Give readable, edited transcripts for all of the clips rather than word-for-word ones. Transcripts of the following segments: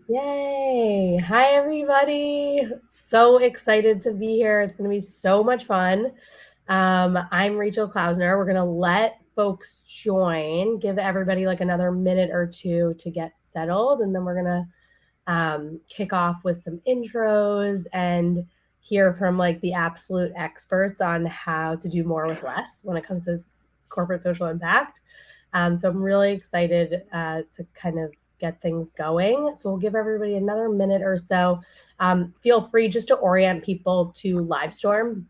Yay! Hi, everybody. So excited to be here. It's going to be so much fun. I'm Rachel Klausner. We're going to let folks join, give everybody like another minute or two to get settled, and then we're going to kick off with some intros and hear from like the absolute experts on how to do more with less when it comes to corporate social impact. So I'm really excited to kind of get things going. So we'll give everybody another minute or so. Feel free just to orient people to Livestorm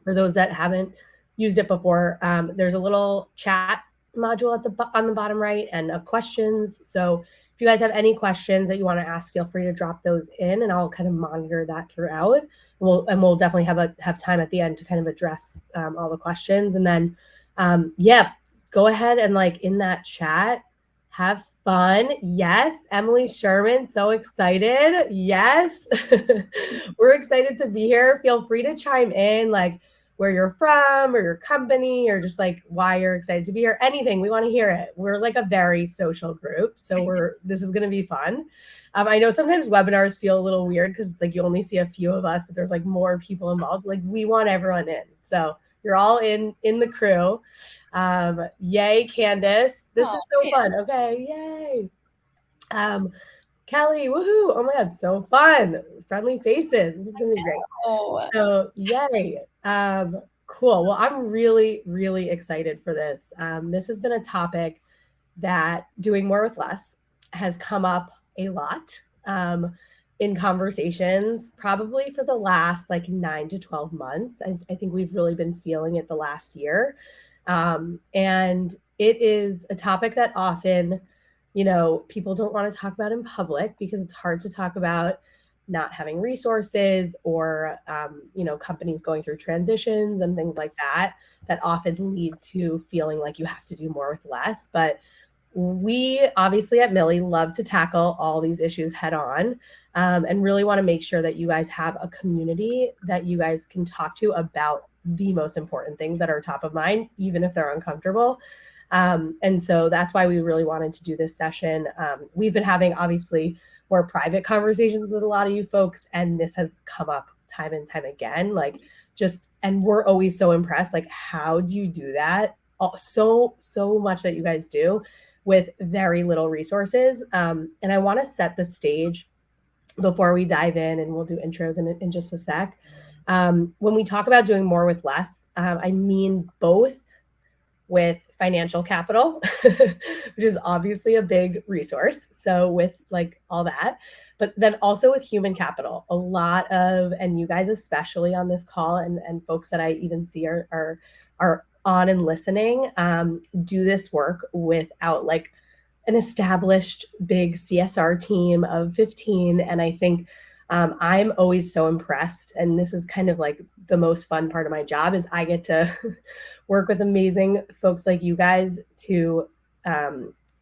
for those that haven't used it before. There's a little chat module on the bottom right and questions. So if you guys have any questions that you want to ask, feel free to drop those in, and I'll kind of monitor that throughout. We'll definitely have time at the end to kind of address all the questions, and then go ahead and like in that chat, have fun. Yes, Emily Sherman, so excited. Yes, we're excited to be here. Feel free to chime in, like where you're from or your company or just like why you're excited to be here. Anything, we want to hear it. We're like a very social group, so this is going to be fun. I know sometimes webinars feel a little weird because it's like you only see a few of us, but there's like more people involved. Like we want everyone in, so you're all in the crew. Yay, Candace. This is so fun. Okay, yay. Kelly, woohoo. Oh my God, so fun. Friendly faces. This is going to be great. So, yay. Cool. Well, I'm really, really excited for this. This has been a topic that doing more with less has come up a lot in conversations, probably for the last like 9 to 12 months. I think we've really been feeling it the last year. And it is a topic that often, people don't want to talk about in public because it's hard to talk about not having resources or, companies going through transitions and things like that, that often lead to feeling like you have to do more with less. But we obviously at Millie love to tackle all these issues head on, and really want to make sure that you guys have a community that you guys can talk to about the most important things that are top of mind, even if they're uncomfortable. And so that's why we really wanted to do this session. We've been having obviously more private conversations with a lot of you folks, and this has come up time and time again. And we're always so impressed. Like, how do you do that? So much that you guys do with very little resources. And I want to set the stage before we dive in, and we'll do intros in just a sec. When we talk about doing more with less, I mean both with financial capital, which is obviously a big resource. So with like all that, but then also with human capital, a lot of, and you guys, especially on this call and folks that I even see are on and listening, do this work without like an established big CSR team of 15. And I think I'm always so impressed. And this is kind of like the most fun part of my job is I get to work with amazing folks like you guys to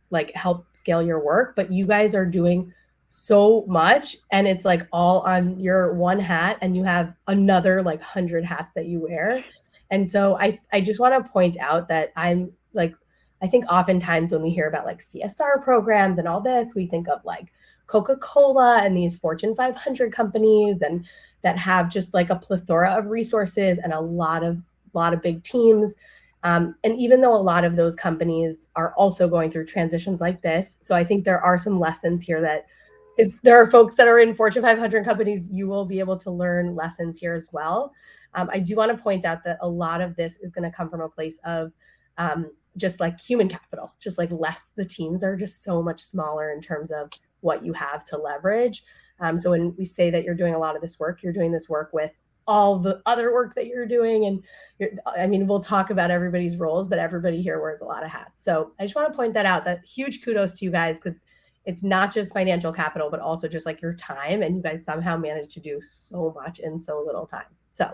like help scale your work. But you guys are doing so much, and it's like all on your one hat, and you have another like 100 hats that you wear. And so I just want to point out that I'm like, I think oftentimes when we hear about like CSR programs and all this, we think of like Coca-Cola and these Fortune 500 companies and that have just like a plethora of resources and a lot of big teams. And even though a lot of those companies are also going through transitions like this, so I think there are some lessons here that if there are folks that are in Fortune 500 companies, you will be able to learn lessons here as well. I do want to point out that a lot of this is going to come from a place of just like human capital, just like the teams are just so much smaller in terms of what you have to leverage. So when we say that you're doing a lot of this work, you're doing this work with all the other work that you're doing. And we'll talk about everybody's roles, but everybody here wears a lot of hats. So I just want to point that out, that huge kudos to you guys, because it's not just financial capital, but also just like your time. And you guys somehow managed to do so much in so little time. So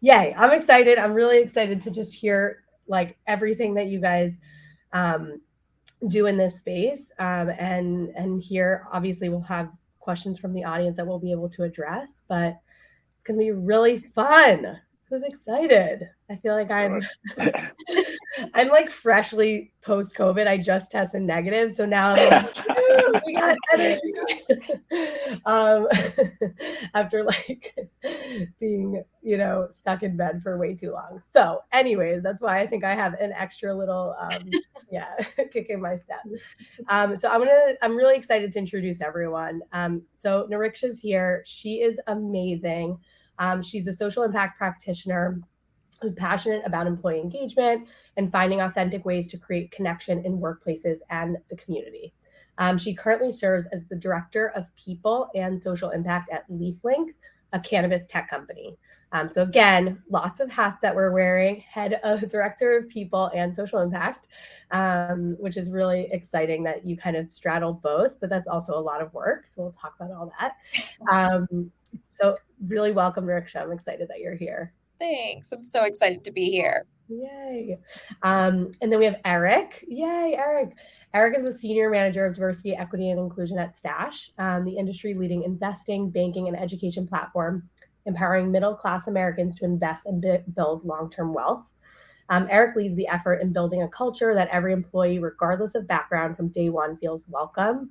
yay, I'm excited. I'm really excited to just hear like everything that you guys do in this space. And here, obviously, we'll have questions from the audience that we'll be able to address, but it's going to be really fun. Who's excited? I feel like I'm like freshly post-COVID. I just tested negative. So now I'm like, We got energy. After like being, stuck in bed for way too long. So anyways, that's why I think I have an extra little, kick in my step. So I'm really excited to introduce everyone. So Niriksha's here. She is amazing. She's a social impact practitioner who's passionate about employee engagement and finding authentic ways to create connection in workplaces and the community. She currently serves as the Director of People and Social Impact at LeafLink, a cannabis tech company. So again, lots of hats that we're wearing, head of Director of People and Social Impact, which is really exciting that you kind of straddle both, but that's also a lot of work. So we'll talk about all that. So really welcome, Niriksha. I'm excited that you're here. Thanks. I'm so excited to be here. Yay. And then we have Erick. Yay, Erick. Erick is the Senior Manager of Diversity, Equity, and Inclusion at Stash, the industry-leading investing, banking, and education platform, empowering middle-class Americans to invest and build long-term wealth. Erick leads the effort in building a culture that every employee, regardless of background, from day one feels welcome,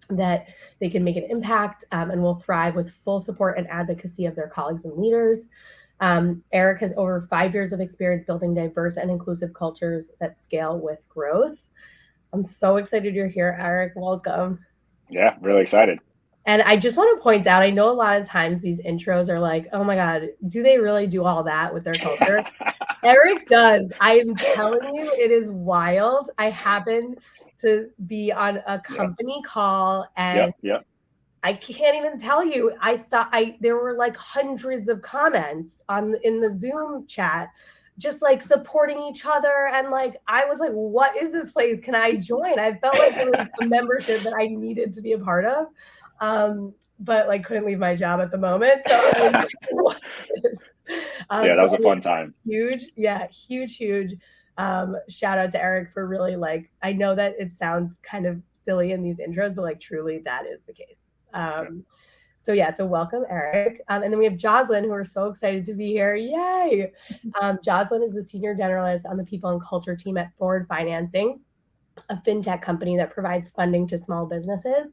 that they can make an impact, and will thrive with full support and advocacy of their colleagues and leaders. Erick has over 5 years of experience building diverse and inclusive cultures that scale with growth. I'm so excited you're here, Erick. Welcome. Yeah, really excited. And I just want to point out, I know a lot of times these intros are like, oh my God, do they really do all that with their culture? Erick does. I'm telling you, it is wild. I happen to be on a company call and I can't even tell you. I thought there were like hundreds of comments in the Zoom chat, just like supporting each other. And like, I was like, what is this place? Can I join? I felt like it was a membership that I needed to be a part of. But like couldn't leave my job at the moment. So I was like, what is this? That was a fun time. Huge. Shout out to Erick for really like, I know that it sounds kind of silly in these intros, but like truly that is the case. So welcome, Erick. And then we have Jozlyn, who are so excited to be here. Yay! Jozlyn is the Senior Generalist on the People and Culture team at Forward Financing, a fintech company that provides funding to small businesses.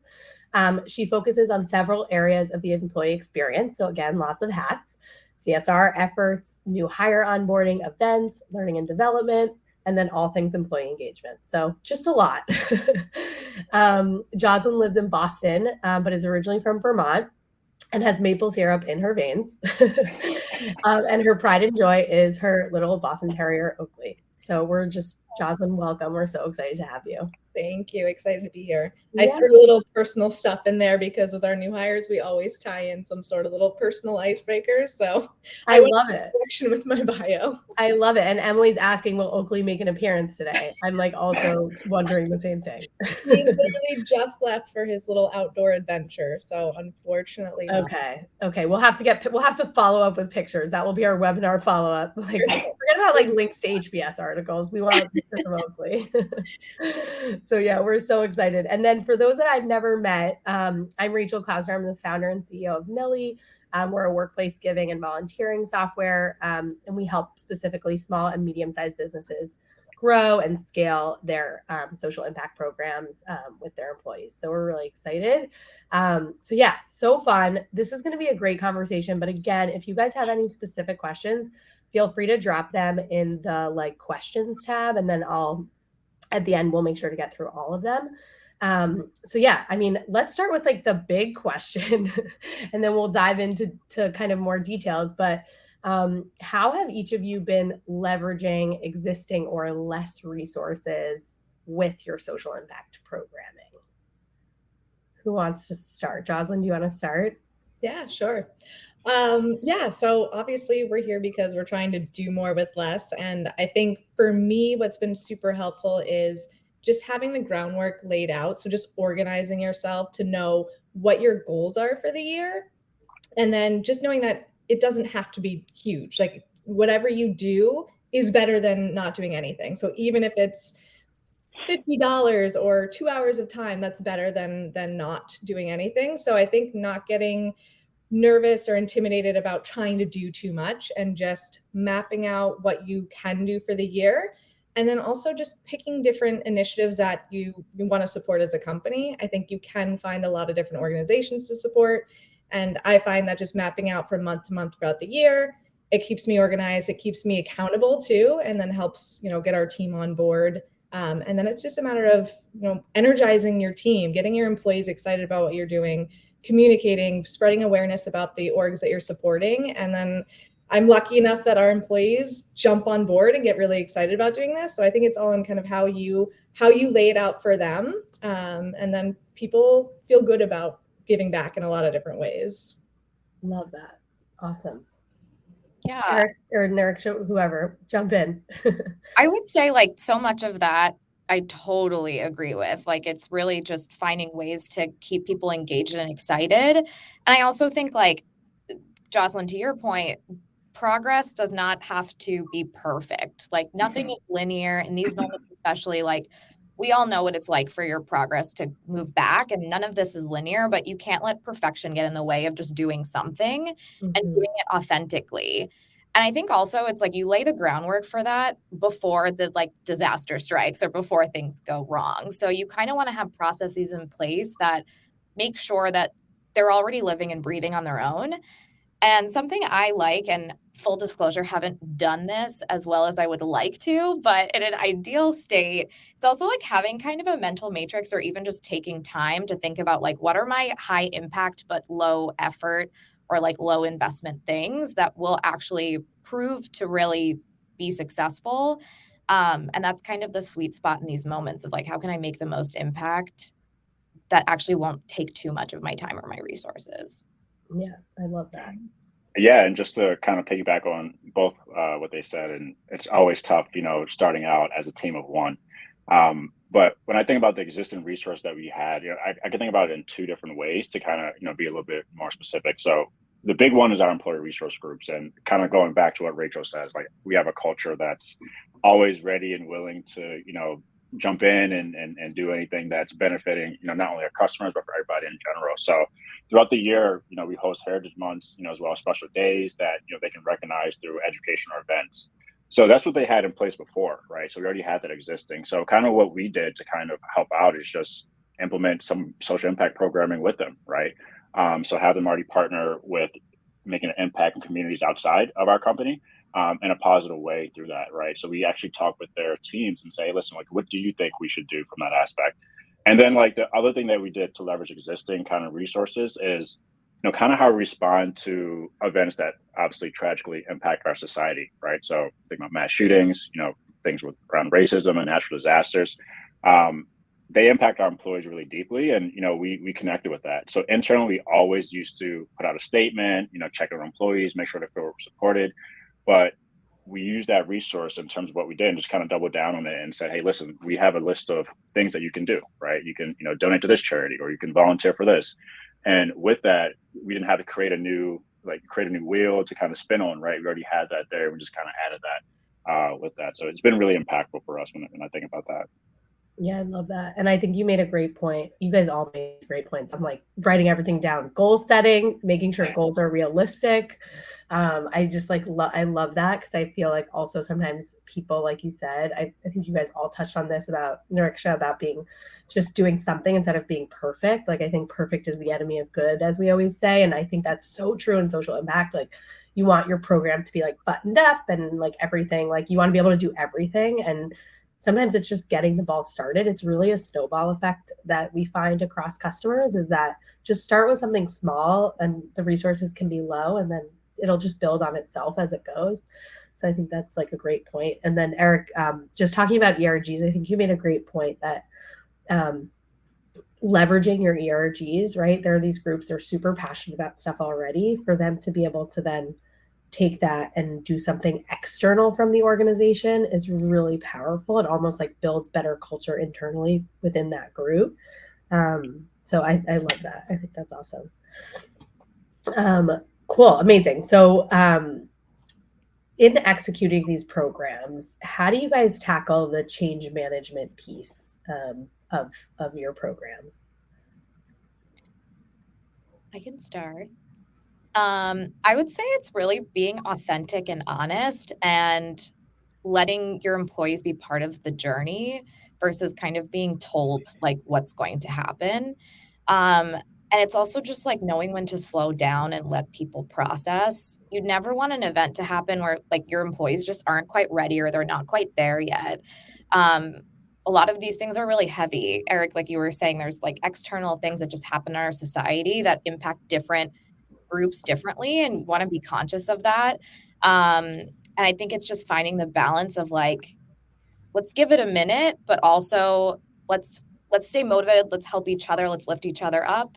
She focuses on several areas of the employee experience. So again, lots of hats, CSR efforts, new hire onboarding, events, learning and development, and then all things employee engagement. So just a lot. Jozlyn lives in Boston, but is originally from Vermont and has maple syrup in her veins. And her pride and joy is her little Boston Terrier, Oakley. So Jozlyn, welcome. We're so excited to have you. Thank you. Excited to be here. Yeah. I threw a little personal stuff in there because with our new hires, we always tie in some sort of little personal icebreakers. So I love it. With my bio. I love it. And Emily's asking, will Oakley make an appearance today? I'm like also wondering the same thing. He literally just left for his little outdoor adventure. So unfortunately. Okay. We'll have to follow up with pictures. That will be our webinar follow-up. Like forget about like links to HBS articles. We want pictures of Oakley. So yeah, we're so excited. And then for those that I've never met, I'm Rachel Klausner. I'm the founder and CEO of Millie. We're a workplace giving and volunteering software, and we help specifically small and medium-sized businesses grow and scale their social impact programs with their employees. So we're really excited. So fun. This is going to be a great conversation. But again, if you guys have any specific questions, feel free to drop them in the like questions tab, and then at the end, we'll make sure to get through all of them. Let's start with like the big question and then we'll dive into kind of more details. But how have each of you been leveraging existing or less resources with your social impact programming? Who wants to start? Jozlyn, do you want to start? Yeah, sure. So obviously we're here because we're trying to do more with less. And I think for me, what's been super helpful is just having the groundwork laid out. So just organizing yourself to know what your goals are for the year. And then just knowing that it doesn't have to be huge. Like whatever you do is better than not doing anything. So even if it's $50 or 2 hours of time, that's better than not doing anything. So I think not getting nervous or intimidated about trying to do too much and just mapping out what you can do for the year And then also just picking different initiatives that you want to support as a company. I think you can find a lot of different organizations to support. And I find that just mapping out from month to month throughout the year, it keeps me organized, it keeps me accountable too, and then helps, get our team on board. And then it's just a matter of, energizing your team, getting your employees excited about what you're doing, communicating, spreading awareness about the orgs that you're supporting. And then I'm lucky enough that our employees jump on board and get really excited about doing this. So I think it's all in kind of how you lay it out for them. And then people feel good about giving back in a lot of different ways. Love that. Awesome. Yeah. Erick or Niriksha, whoever, jump in. I would say like so much of that I totally agree with. Like it's really just finding ways to keep people engaged and excited. And I also think like Jozlyn, to your point, progress does not have to be perfect. Like nothing is linear in these moments, especially like we all know what it's like for your progress to move back, and none of this is linear, but you can't let perfection get in the way of just doing something and doing it authentically. And I think also it's like you lay the groundwork for that before the like disaster strikes or before things go wrong. So you kind of want to have processes in place that make sure that they're already living and breathing on their own. And something I like, and full disclosure, haven't done this as well as I would like to, but in an ideal state, it's also like having kind of a mental matrix or even just taking time to think about like, what are my high impact but low effort or like low investment things that will actually prove to really be successful. And that's kind of the sweet spot in these moments of like, how can I make the most impact that actually won't take too much of my time or my resources? Yeah, I love that. Yeah, and just to kind of piggyback on both what they said, and it's always tough, starting out as a team of one. But when I think about the existing resource that we had, I can think about it in two different ways to kind of, be a little bit more specific. So the big one is our employee resource groups, and kind of going back to what Rachel says, like we have a culture that's always ready and willing to, jump in and do anything that's benefiting, not only our customers, but for everybody in general. So throughout the year, we host heritage months, as well as special days that, they can recognize through educational events. So that's what they had in place before, right? So we already had that existing. So kind of what we did to kind of help out is just implement some social impact programming with them, right? So have them already partner with making an impact in communities outside of our company, in a positive way through that, right? So we actually talk with their teams and say, hey, listen, like, what do you think we should do from that aspect? And then like the other thing that we did to leverage existing kind of resources is, kind of how we respond to events that obviously tragically impact our society, right? So think about mass shootings, things around racism and natural disasters. They impact our employees really deeply, and we connected with that. So internally, we always used to put out a statement, check our employees, make sure they feel supported. But we use that resource in terms of what we did and just kind of double down on it and said, hey, listen, we have a list of things that you can do, right? You can, donate to this charity, or you can volunteer for this. And with that, we didn't have to create a new wheel to kind of spin on, right? We already had that there. We just kind of added that with that. So it's been really impactful for us when I think about that. Yeah, I love that. And I think you made a great point. You guys all made great points. I'm like writing everything down, goal setting, making sure goals are realistic. I just like, I love that, because I feel like also sometimes people, like you said, I think you guys all touched on this about Niriksha, about being just doing something instead of being perfect. Like, I think perfect is the enemy of good, as we always say. And I think that's so true in social impact. Like, you want your program to be like buttoned up and like everything, like you want to be able to do everything. And sometimes it's just getting the ball started. It's really a snowball effect that we find across customers, is that just start with something small and the resources can be low, and then it'll just build on itself as it goes. So I think that's like a great point. And then Erick, just talking about ERGs, I think you made a great point that leveraging your ERGs, right? There are these groups, they're super passionate about stuff already. For them to be able to then take that and do something external from the organization is really powerful. It almost like builds better culture internally within that group. So I love that. I think that's awesome. Cool. Amazing. So in executing these programs, how do you guys tackle the change management piece of your programs? I can start. I would say it's really being authentic and honest, and letting your employees be part of the journey versus kind of being told like what's going to happen. And it's also just like knowing when to slow down and let people process. You'd never want an event to happen where like your employees just aren't quite ready or they're not quite there yet. A lot of these things are really heavy. Erick, like you were saying, there's like external things that just happen in our society that impact different groups differently, and want to be conscious of that. And I think it's just finding the balance of like, let's give it a minute, but also let's stay motivated. Let's help each other. Let's lift each other up.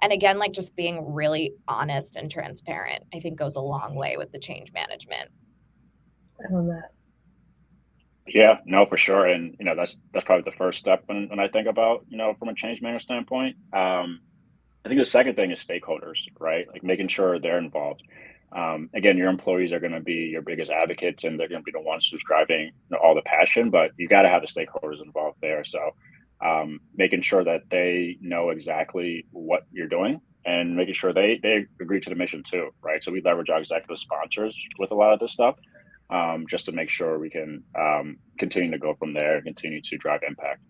And again, like just being really honest and transparent, I think goes a long way with the change management. I love that. Yeah, no, for sure. And, that's probably the first step when I think about, from a change management standpoint. I think the second thing is stakeholders, right? Like making sure they're involved. Again, your employees are going to be your biggest advocates, and they're going to be the ones who's driving all the passion. But you got to have the stakeholders involved there. So making sure that they know exactly what you're doing, and making sure they agree to the mission too, right? So we leverage our executive sponsors with a lot of this stuff, just to make sure we can continue to go from there and continue to drive impact.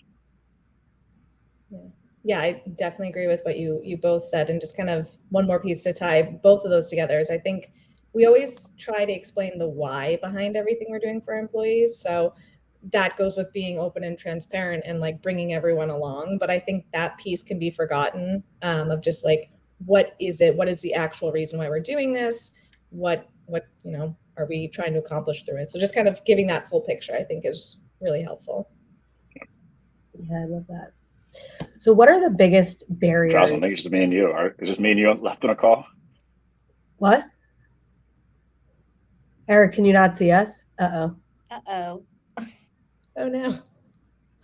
Yeah, I definitely agree with what you both said. And just kind of one more piece to tie both of those together is I think we always try to explain the why behind everything we're doing for our employees. So that goes with being open and transparent and like bringing everyone along. But I think that piece can be forgotten, of just like, what is it? What is the actual reason why we're doing this? What are we trying to accomplish through it? So just kind of giving that full picture, I think, is really helpful. Yeah, I love that. So what are the biggest barriers? Jozlyn, I think it's just me and you. Is it just me and you left on a call? What? Erick, can you not see us? Oh no.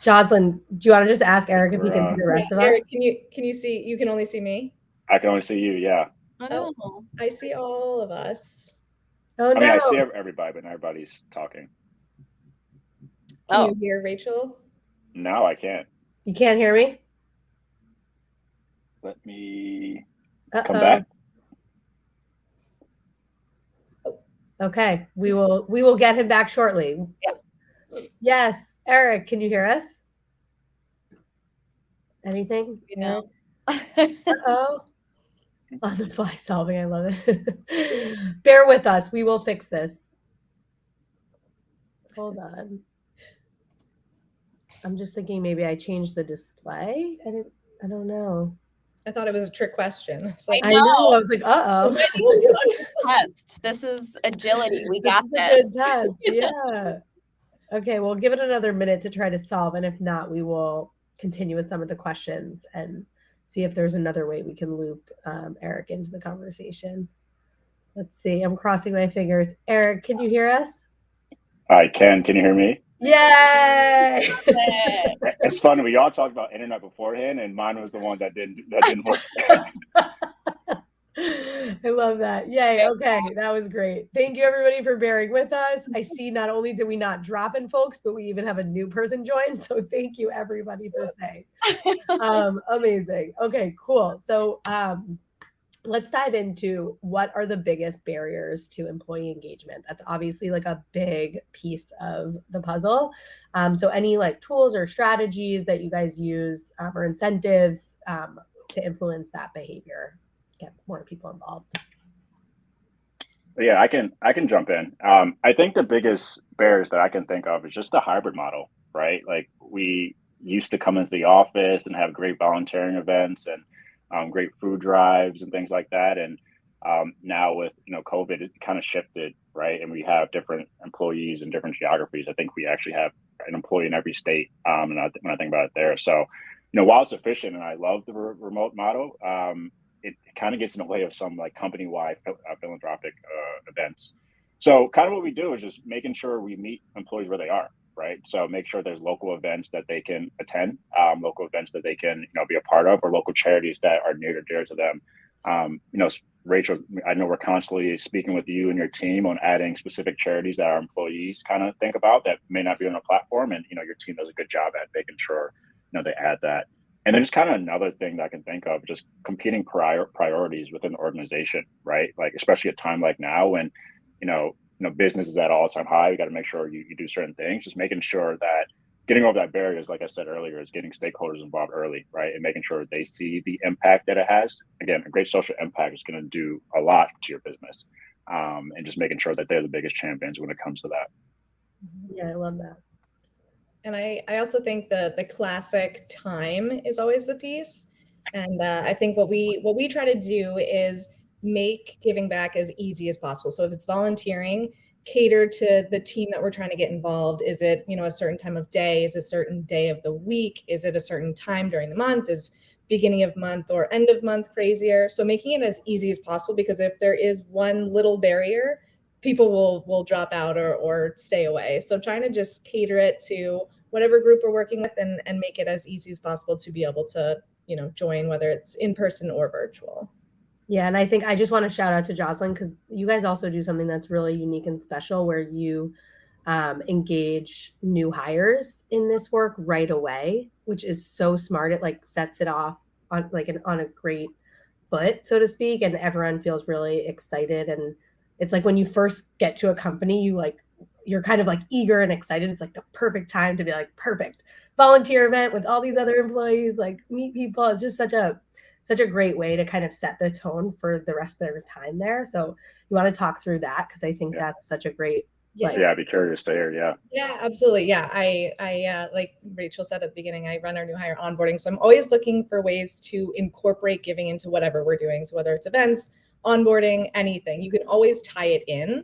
Jozlyn, do you want to just ask Erick if he can see the rest of Erick, us? can you see? You can only see me? I can only see you, yeah. Oh, I see all of us. Oh, no. I mean, I see everybody, but not everybody's talking. Can you hear Rachel? No, I can't. You can't hear me? Let me come back. Okay, we will get him back shortly. Yep. Yes, Erick, can you hear us? Anything? No. Uh-oh. On the fly solving, I love it. Bear with us. We will fix this. Hold on. I'm just thinking maybe I changed the display. I don't know. I thought it was a trick question. Like, I know. I was like, Test. This is agility. We got this. This is a good test. Yeah. Okay, we'll give it another minute to try to solve. And if not, we will continue with some of the questions and see if there's another way we can loop Erick into the conversation. Let's see. I'm crossing my fingers. Erick, can you hear us? I can. Can you hear me? Yay! It's funny. We all talked about internet beforehand, and mine was the one that didn't work. I love that. Yay. Okay. That was great. Thank you, everybody, for bearing with us. I see not only did we not drop in folks, but we even have a new person join. So thank you, everybody, for saying. Amazing. Okay, cool. So let's dive into what are the biggest barriers to employee engagement. That's obviously like a big piece of the puzzle. So any like tools or strategies that you guys use or incentives to influence that behavior, get more people involved. Yeah, I can jump in. I think the biggest barriers that I can think of is just the hybrid model, right? Like we used to come into the office and have great volunteering events and great food drives and things like that. And now with COVID, it kind of shifted, right? And we have different employees in different geographies. I think we actually have an employee in every state. And when I think about it there, so while it's efficient and I love the remote model, it kind of gets in the way of some like company-wide philanthropic events. So kind of what we do is just making sure we meet employees where they are, right? So make sure there's local events that they can attend, local events that they can be a part of, or local charities that are near and dear to them. Rachel, I know we're constantly speaking with you and your team on adding specific charities that our employees kind of think about that may not be on the platform, and your team does a good job at making sure they add that. And then just kind of another thing that I can think of, just competing priorities within the organization, right? Like, especially at a time like now when, business is at all-time high. You got to make sure you do certain things. Just making sure that getting over that barrier is, like I said earlier, is getting stakeholders involved early, right? And making sure they see the impact that it has. Again, a great social impact is going to do a lot to your business. And just making sure that they're the biggest champions when it comes to that. Yeah, I love that. And I also think the classic time is always the piece. And I think what we try to do is make giving back as easy as possible. So if it's volunteering, cater to the team that we're trying to get involved. Is it, a certain time of day? Is it a certain day of the week? Is it a certain time during the month? Is beginning of month or end of month crazier? So making it as easy as possible, because if there is one little barrier, people will drop out or stay away. So trying to just cater it to whatever group we're working with and make it as easy as possible to be able to, join, whether it's in person or virtual. Yeah, and I think I just want to shout out to Jozlyn, because you guys also do something that's really unique and special, where you engage new hires in this work right away, which is so smart. It like sets it off on on a great foot, so to speak, and everyone feels really excited. And it's like when you first get to a company, you're kind of like eager and excited. It's like the perfect time to be like, perfect volunteer event with all these other employees, like meet people. It's just such a great way to kind of set the tone for the rest of their time there. So you want to talk through that, because I think that's such a great I'd be curious to hear. Yeah, absolutely. Yeah, I like Rachel said at the beginning, I run our new hire onboarding, so I'm always looking for ways to incorporate giving into whatever we're doing. So whether it's events, onboarding, anything, you can always tie it in.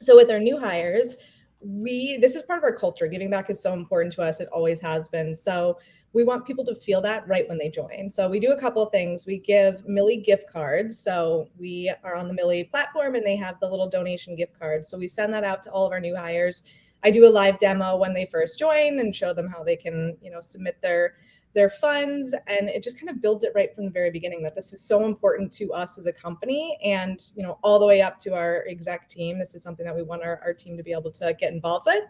So with our new hires, this is part of our culture. Giving back is so important to us. It always has been. So we want people to feel that right when they join. So we do a couple of things. We give Millie gift cards. So we are on the Millie platform and they have the little donation gift cards. So we send that out to all of our new hires. I do a live demo when they first join and show them how they can, submit their funds. And it just kind of builds it right from the very beginning that this is so important to us as a company, and, all the way up to our exec team. This is something that we want our team to be able to get involved with.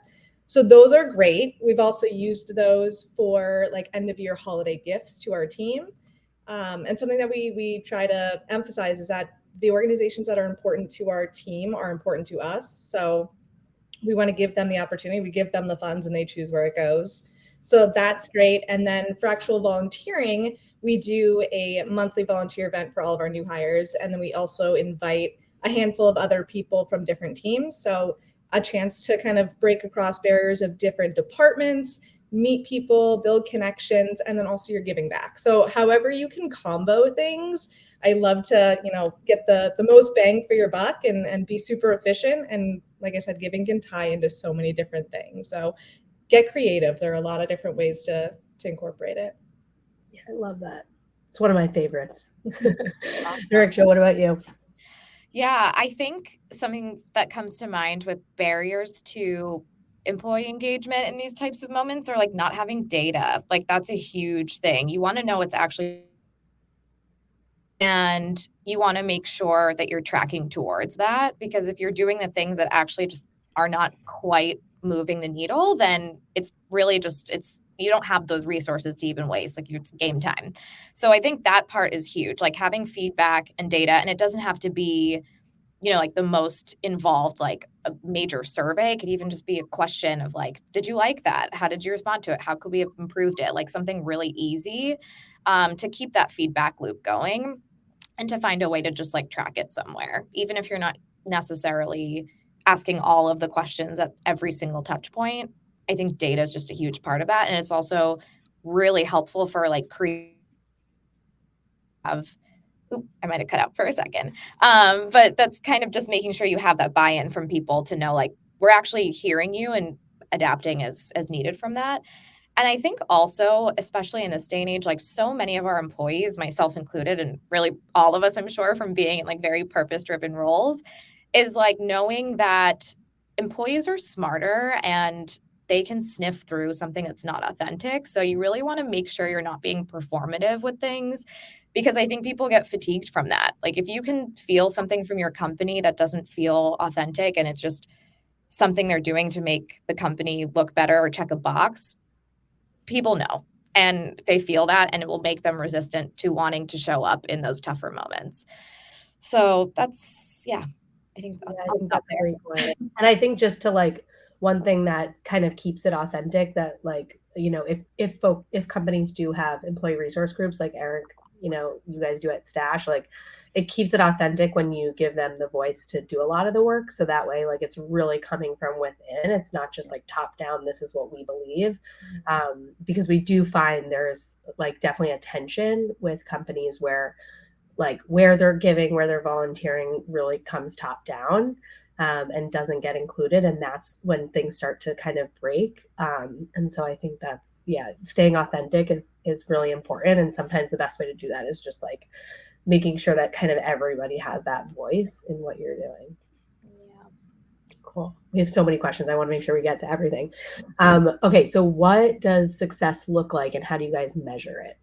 So those are great. We've also used those for like end of year holiday gifts to our team. And something that we try to emphasize is that the organizations that are important to our team are important to us. So we want to give them the opportunity. We give them the funds and they choose where it goes. So that's great. And then for actual volunteering, we do a monthly volunteer event for all of our new hires. And then we also invite a handful of other people from different teams. So a chance to kind of break across barriers of different departments, meet people, build connections, and then also you're giving back. So however you can combo things, I love to, get the most bang for your buck and be super efficient. And like I said, giving can tie into so many different things. So get creative. There are a lot of different ways to incorporate it. Yeah, I love that. It's one of my favorites. Niriksha, what about you? Yeah, I think something that comes to mind with barriers to employee engagement in these types of moments are like not having data. Like that's a huge thing. You want to know what's actually, and you want to make sure that you're tracking towards that, because if you're doing the things that actually just are not quite moving the needle, then it's really just, you don't have those resources to even waste, like it's game time. So I think that part is huge, like having feedback and data, and it doesn't have to be, like the most involved, like a major survey. It could even just be a question of like, did you like that? How did you respond to it? How could we have improved it? Like something really easy to keep that feedback loop going and to find a way to just like track it somewhere, even if you're not necessarily asking all of the questions at every single touch point. I think data is just a huge part of that. And it's also really helpful for like I might have cut out for a second. But that's kind of just making sure you have that buy-in from people to know like we're actually hearing you and adapting as needed from that. And I think also, especially in this day and age, like so many of our employees, myself included, and really all of us, I'm sure, from being in like very purpose-driven roles, is like knowing that employees are smarter and they can sniff through something that's not authentic. So you really want to make sure you're not being performative with things, because I think people get fatigued from that. Like if you can feel something from your company that doesn't feel authentic and it's just something they're doing to make the company look better or check a box, people know and they feel that, and it will make them resistant to wanting to show up in those tougher moments. So that's I think that's a great point. And I think just to like, one thing that kind of keeps it authentic, that like, you know, if companies do have employee resource groups like Erick, you know, you guys do at Stash, like it keeps it authentic when you give them the voice to do a lot of the work. So that way, like it's really coming from within. It's not just like top down, this is what we believe. Because we do find there's like definitely a tension with companies where like where they're giving, where they're volunteering really comes top down. And doesn't get included, and that's when things start to kind of break. And so I think that's staying authentic is really important, and sometimes the best way to do that is just like making sure that kind of everybody has that voice in what you're doing. Cool. We have so many questions. I want to make sure we get to everything. Okay, so what does success look like, and how do you guys measure it?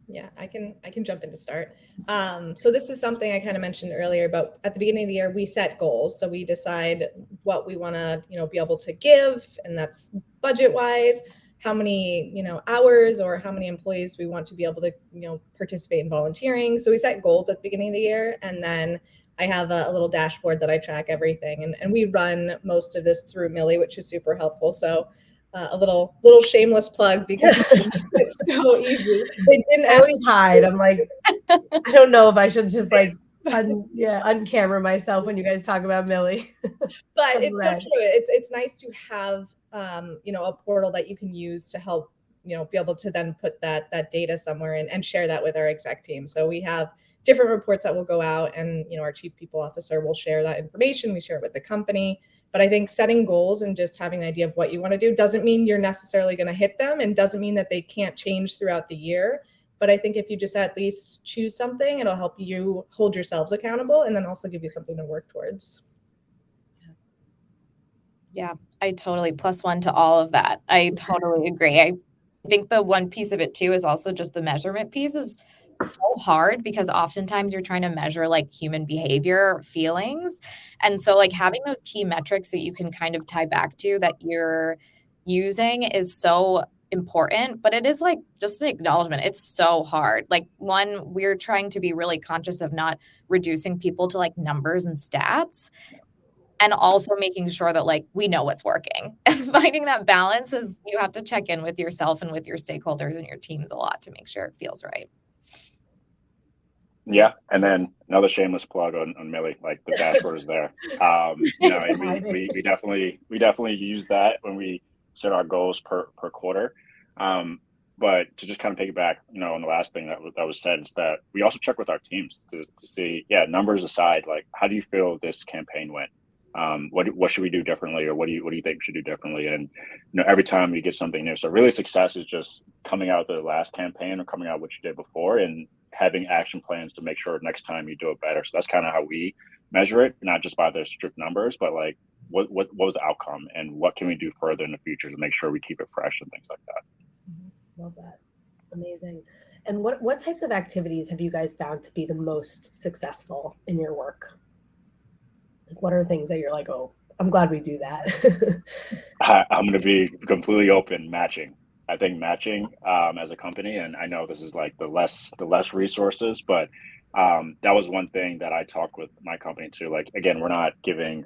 Yeah, I can jump in to start. So this is something I kind of mentioned earlier, but at the beginning of the year, we set goals. So we decide what we want to, be able to give, and that's budget wise, how many, hours or how many employees we want to be able to, participate in volunteering. So we set goals at the beginning of the year, and then I have a little dashboard that I track everything, and we run most of this through Millie, which is super helpful. So a little shameless plug, because it's so easy. It didn't always hide. I'm like, I don't know if I should just like uncamera myself when you guys talk about Millie. But it's so true. It's nice to have a portal that you can use to help be able to then put that data somewhere and share that with our exec team. So we have different reports that will go out, and our chief people officer will share that information. We share it with the company. But I think setting goals and just having an idea of what you want to do doesn't mean you're necessarily going to hit them, and doesn't mean that they can't change throughout the year. But I think if you just at least choose something, it'll help you hold yourselves accountable, and then also give you something to work towards. Yeah, I totally +1 to all of that. I totally agree. I think the one piece of it too is also just the measurement piece is so hard, because oftentimes you're trying to measure like human behavior, feelings. And so like having those key metrics that you can kind of tie back to that you're using is so important, but it is like just an acknowledgement. It's so hard. Like one, we're trying to be really conscious of not reducing people to like numbers and stats, and also making sure that like we know what's working. And finding that balance is, you have to check in with yourself and with your stakeholders and your teams a lot to make sure it feels right. Yeah, and then another shameless plug on Millie, like the dashboard is there. And we definitely use that when we set our goals per quarter. But to just kind of piggyback, on the last thing that was said, is that we also check with our teams to see, numbers aside, like how do you feel this campaign went? What should we do differently, or what do you think we should do differently? And every time we get something new. So really, success is just coming out the last campaign or coming out what you did before, and having action plans to make sure next time you do it better. So that's kind of how we measure it, not just by the strict numbers, but like what was the outcome, and what can we do further in the future to make sure we keep it fresh and things like that. Love that. Amazing. And what types of activities have you guys found to be the most successful in your work? What are things that you're like, oh, I'm glad we do that? I'm going to be completely open. Matching. I think matching as a company, and I know this is like the less resources, but that was one thing that I talked with my company too. Like, again, we're not giving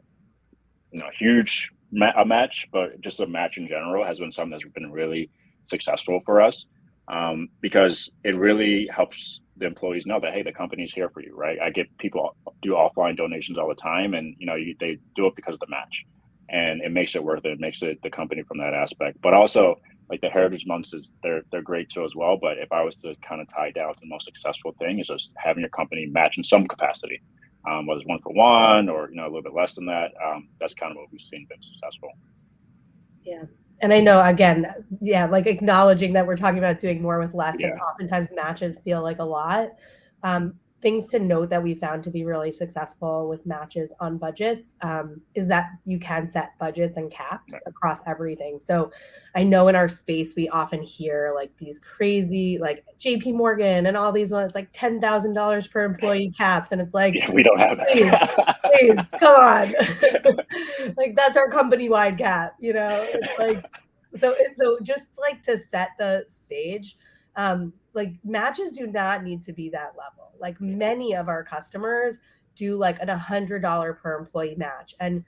huge a match, but just a match in general has been something that's been really successful for us, because it really helps the employees know that, hey, the company's here for you, right? I get people do offline donations all the time, and they do it because of the match, and it makes it worth it. It makes it the company from that aspect. But also, like the Heritage Months they're great too as well. But if I was to kind of tie down to the most successful thing, is just having your company match in some capacity, whether it's 1-for-1 or a little bit less than that. That's kind of what we've seen been successful. Yeah. And I know, again, like acknowledging that we're talking about doing more with less, and oftentimes matches feel like a lot. Things to note that we found to be really successful with matches on budgets is that you can set budgets and caps across everything. So I know in our space, we often hear like these crazy, like JP Morgan and all these ones, like $10,000 per employee caps. And it's like, we don't have that. Please, come on. Like that's our company-wide cap, It's like, so just like to set the stage, Like matches do not need to be that level. Like many of our customers do like an $100 per employee match. And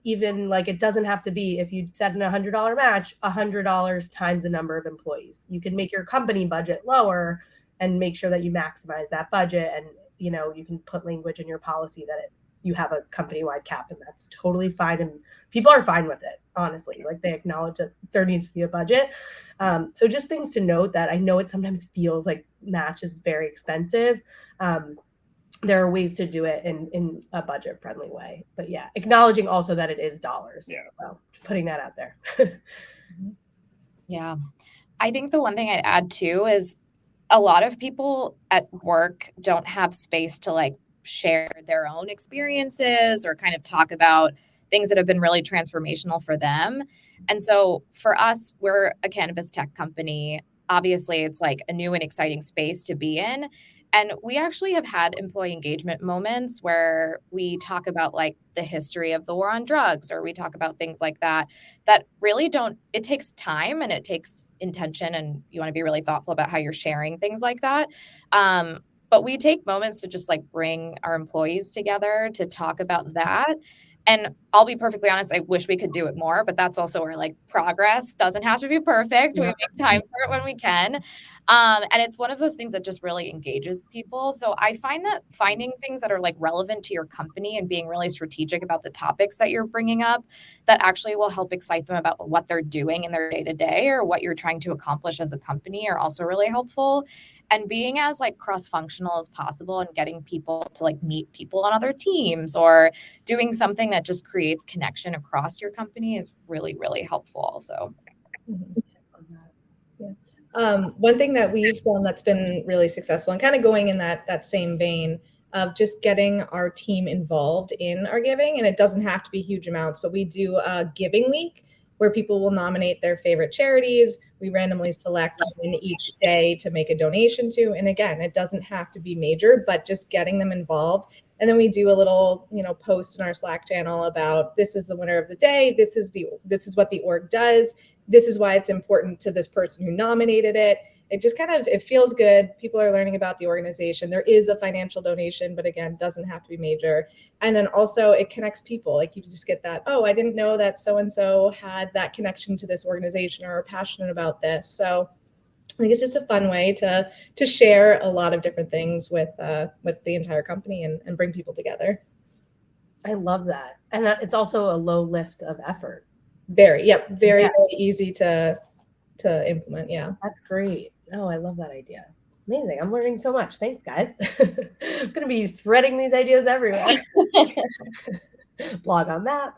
even like, it doesn't have to be, if you set an $100 match, $100 times the number of employees. You can make your company budget lower and make sure that you maximize that budget. And, you know, you can put language in your policy that you have a company-wide cap, and that's totally fine. And people are fine with it, honestly. Like they acknowledge that there needs to be a budget. So just things to note that I know it sometimes feels like match is very expensive. There are ways to do it in a budget-friendly way. But yeah, acknowledging also that it is dollars. Yeah. So putting that out there. Yeah. I think the one thing I'd add too is a lot of people at work don't have space to like share their own experiences or kind of talk about things that have been really transformational for them. And so for us, we're a cannabis tech company. Obviously, it's like a new and exciting space to be in. And we actually have had employee engagement moments where we talk about like the history of the war on drugs, or we talk about things like that really don't, it takes time and it takes intention, and you want to be really thoughtful about how you're sharing things like that. But we take moments to just like bring our employees together to talk about that. And I'll be perfectly honest, I wish we could do it more, but that's also where like progress doesn't have to be perfect. Yeah. We make time for it when we can. And it's one of those things that just really engages people. So I find that finding things that are like relevant to your company and being really strategic about the topics that you're bringing up that actually will help excite them about what they're doing in their day to day or what you're trying to accomplish as a company are also really helpful. And being as like cross-functional as possible and getting people to like meet people on other teams or doing something that just creates connection across your company is really, really helpful. So. One thing that we've done that's been really successful and kind of going in that same vein of just getting our team involved in our giving, and it doesn't have to be huge amounts, but we do a giving week where people will nominate their favorite charities. We randomly select one each day to make a donation to. And again, it doesn't have to be major, but just getting them involved. And then we do a little, post in our Slack channel about this is the winner of the day. This is what the org does. This is why it's important to this person who nominated it. It just it feels good. People are learning about the organization. There is a financial donation, but again, doesn't have to be major. And then also it connects people. Like you just get that, oh, I didn't know that so-and-so had that connection to this organization or are passionate about this. So I think it's just a fun way to share a lot of different things with the entire company and bring people together. I love that. And it's also a low lift of effort. Very easy to implement. Yeah. That's great. Oh, I love that idea. Amazing. I'm learning so much. Thanks, guys. I'm going to be spreading these ideas everywhere. blog on that.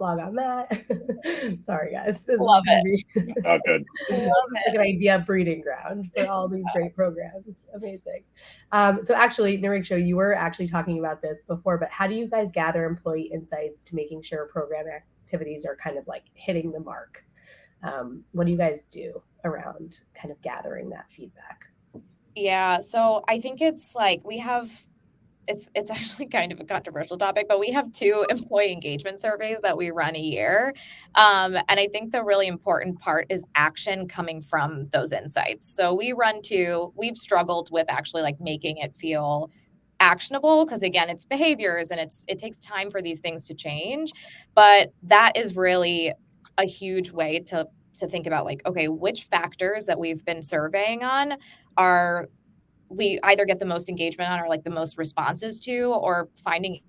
Sorry, guys. This love is it. Oh, good. Like an idea breeding ground for all these great programs. Amazing. So actually, Niriksha, you were actually talking about this before, but how do you guys gather employee insights to making sure program activities are kind of like hitting the mark? What do you guys do around kind of gathering that feedback? Yeah, so I think it's like it's actually kind of a controversial topic, but we have 2 employee engagement surveys that we run a year. And I think the really important part is action coming from those insights. So we run 2, we've struggled with actually like making it feel actionable because again, it's behaviors and it takes time for these things to change. But that is really a huge way to think about like, okay, which factors that we've been surveying on are we either get the most engagement on or like the most responses to, or finding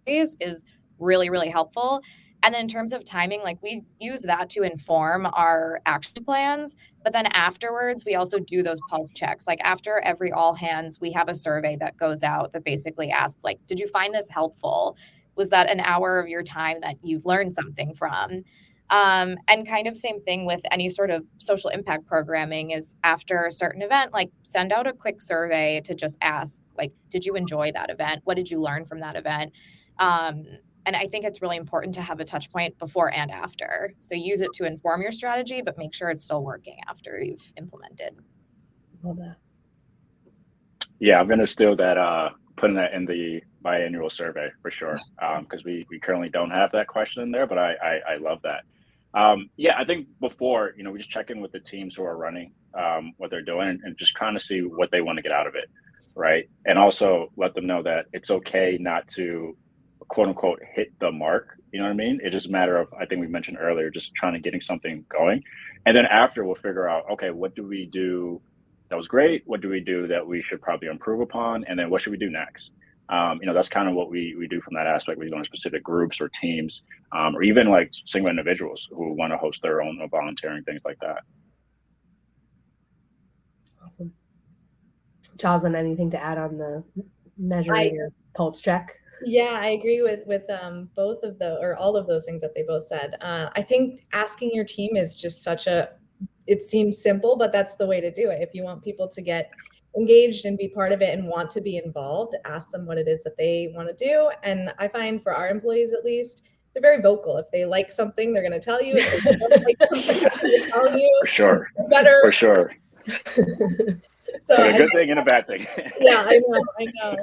is really, really helpful. And then in terms of timing, like we use that to inform our action plans. But then afterwards, we also do those pulse checks. Like after every all hands, we have a survey that goes out that basically asks like, did you find this helpful? Was that an hour of your time that you've learned something from? And kind of same thing with any sort of social impact programming is after a certain event, like send out a quick survey to just ask, like, did you enjoy that event? What did you learn from that event? And I think it's really important to have a touch point before and after. So use it to inform your strategy, but make sure it's still working after you've implemented. Love that. Yeah, I'm going to steal that, putting that in the biannual survey for sure, because we currently don't have that question in there, but I love that. Yeah, I think before, we just check in with the teams who are running, what they're doing, and just kind of see what they want to get out of it, right? And also let them know that it's okay not to, quote unquote, hit the mark. You know what I mean? It's just a matter of, I think we mentioned earlier, just trying to getting something going, and then after we'll figure out, okay, what do we do that was great? What do we do that we should probably improve upon? And then what should we do next? That's kind of what we do from that aspect. We go in specific groups or teams, or even like single individuals who want to host their own volunteering, things like that. Awesome. Jozlyn, anything to add on the measuring your pulse check? Yeah, I agree with both of those, or all of those things that they both said. I think asking your team is just it seems simple, but that's the way to do it. If you want people to get engaged and be part of it and want to be involved, ask them what it is that they want to do. And I find for our employees, at least, they're very vocal. If they like something, they're going to tell you. If they don't like something, they're going to tell you. For sure. Better. For sure. So a good thing and a bad thing. Yeah, I know.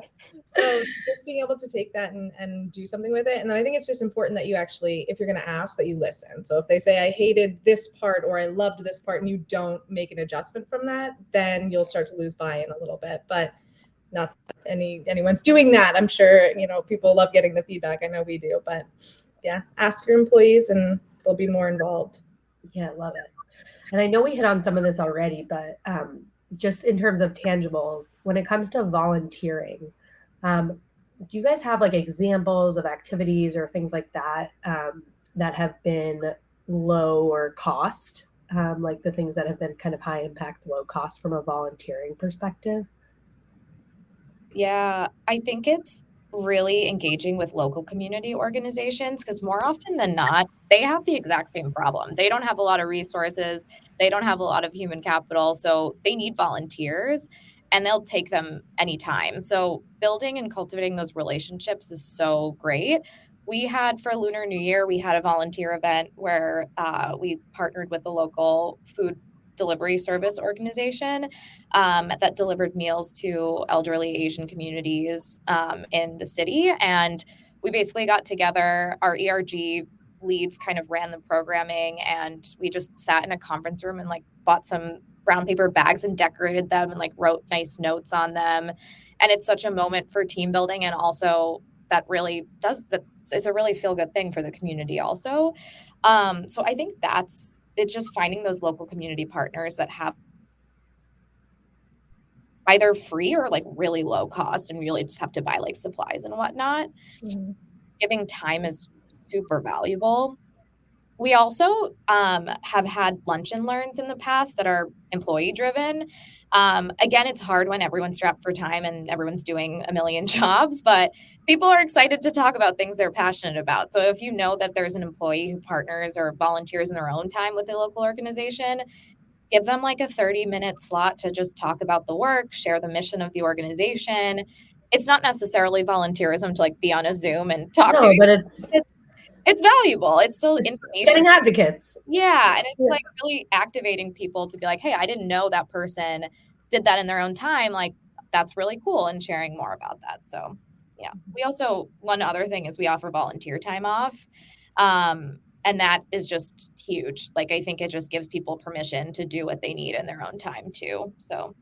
So just being able to take that and do something with it. And then I think it's just important that you actually, if you're going to ask, that you listen. So if they say, I hated this part or I loved this part, and you don't make an adjustment from that, then you'll start to lose buy-in a little bit. But not that anyone's doing that. I'm sure, people love getting the feedback. I know we do. But yeah, ask your employees and they'll be more involved. Yeah, love it. And I know we hit on some of this already, but just in terms of tangibles, when it comes to volunteering, do you guys have like examples of activities or things like that that have been low or cost, like the things that have been kind of high impact, low cost from a volunteering perspective? Yeah, I think it's really engaging with local community organizations, because more often than not, they have the exact same problem. They don't have a lot of resources. They don't have a lot of human capital. So they need volunteers, and they'll take them anytime. So building and cultivating those relationships is so great. We had, for Lunar New Year, we had a volunteer event where we partnered with a local food delivery service organization that delivered meals to elderly Asian communities in the city. And we basically got together, our ERG leads kind of ran the programming, and we just sat in a conference room and like bought some brown paper bags and decorated them and like wrote nice notes on them. And it's such a moment for team building, and also that really it's a really feel good thing for the community also. So I think it's just finding those local community partners that have either free or like really low cost, and really just have to buy like supplies and whatnot. Mm-hmm. Giving time is super valuable. We also have had lunch and learns in the past that are employee driven. Again, it's hard when everyone's strapped for time and everyone's doing a million jobs, but people are excited to talk about things they're passionate about. So if you know that there's an employee who partners or volunteers in their own time with a local organization, give them like a 30-minute slot to just talk about the work, share the mission of the organization. It's not necessarily volunteerism to like be on a Zoom and talk to you. But it's valuable. It's still information. Getting advocates. Yeah. And it's like really activating people to be like, hey, I didn't know that person did that in their own time. Like, that's really cool, and sharing more about that. So yeah. We also, one other thing is we offer volunteer time off. And that is just huge. Like, I think it just gives people permission to do what they need in their own time too. So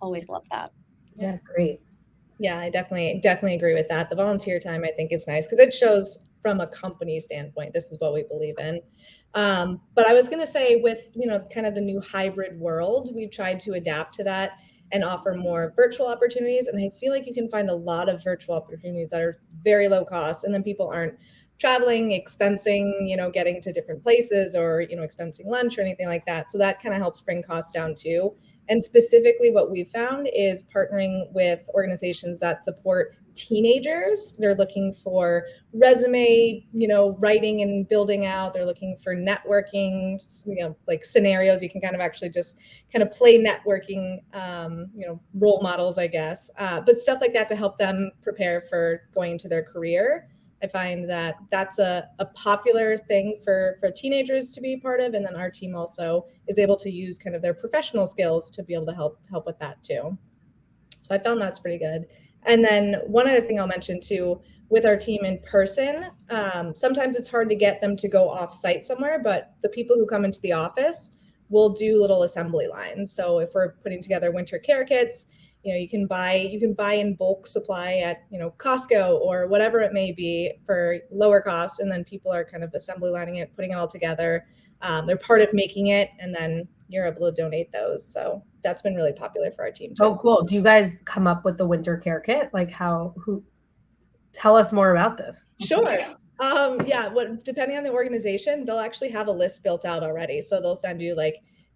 always love that. Yeah, great. Yeah, I definitely agree with that. The volunteer time, I think, is nice because it shows from a company standpoint, this is what we believe in. But I was going to say, with, kind of the new hybrid world, we've tried to adapt to that and offer more virtual opportunities. And I feel like you can find a lot of virtual opportunities that are very low cost, and then people aren't traveling, expensing, getting to different places, or, expensing lunch or anything like that. So that kind of helps bring costs down too. And specifically what we found is partnering with organizations that support teenagers. They're looking for resume, writing and building out. They're looking for networking, like scenarios. You can kind of actually just kind of play networking, role models, I guess, but stuff like that to help them prepare for going into their career. I find that that's a popular thing for teenagers to be part of. And then our team also is able to use kind of their professional skills to be able to help with that too. So I found that's pretty good. And then one other thing I'll mention too, with our team in person, sometimes it's hard to get them to go off site somewhere, but the people who come into the office will do little assembly lines. So if we're putting together winter care kits, you can buy in bulk supply at, Costco or whatever it may be for lower cost. And then people are kind of assembly lining it, putting it all together. They're part of making it, and then you're able to donate those. So that's been really popular for our team too. Oh, cool. Do you guys come up with the winter care kit? Like tell us more about this. Sure. Depending on the organization, they'll actually have a list built out already. So they'll send you